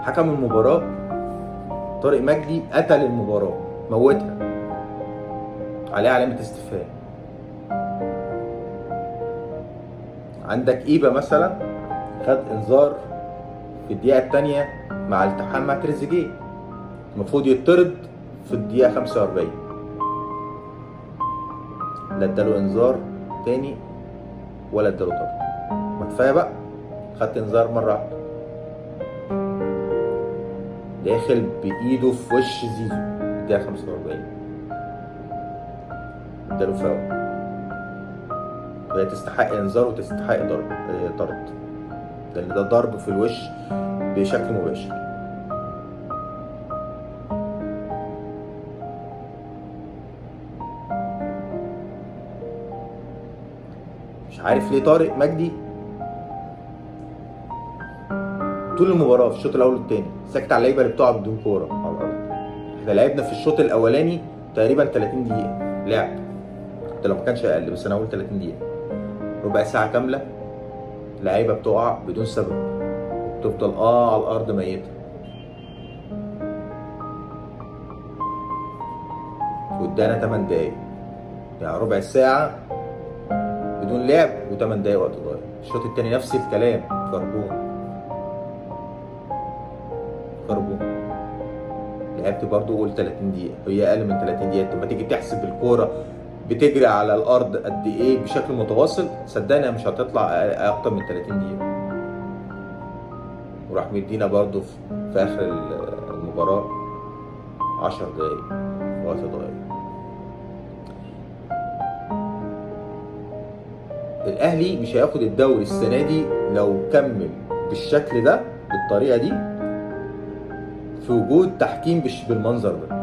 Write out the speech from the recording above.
حكم المباراه طارق مجدي قتل المباراه، موتها، عليه علامه استفهام. عندك ايبا مثلا خد انذار في الدقيقه الثانيه مع التحام مع تريزيجيه، المفروض يطرد في الدقيقه 45، لا اداله انذار تاني ولا اداله طرد. ما كفايه بقى، خدت انذار مره واحده. داخل بايده في وش زيزو الدقيقه 45، اداله فاول. وهي تستحق انذار وتستحق طرد، لان ده ضرب في الوش بشكل مباشر. مش عارف ليه طارق مجدي طول المباراه في الشوط الاول والثاني ساكت على اللعيبه اللي بتقع بدون كوره على الارض. احنا لعبنا في الشوط الاولاني تقريبا 30 دقيقه لعب، حتى لو ما كانش اقل، بس انا هقول 30 دقيقه، ربع ساعه كامله لعيبه بتقع بدون سبب، تفضل على الارض ميته. وادانا 8 دقايق، يعني ربع ساعه بدون لعب و8 دقايق وقت ضايع. الشوط الثاني نفس الكلام، كربون لعبت برضو قول 30 دقيقه، هي اقل من 30 دقيقه. لما تيجي تحسب الكوره بتجري على الارض قد ايه بشكل متواصل، صدقني مش هتطلع اكتر من 30 دقيقه. وراح مدينا برضو في اخر المباراه 10 دقايق وقت ضايع. الاهلي مش هياخد الدوري السنه دي لو كمل بالشكل ده بالطريقه دي، في وجود تحكيم بالمنظر ده.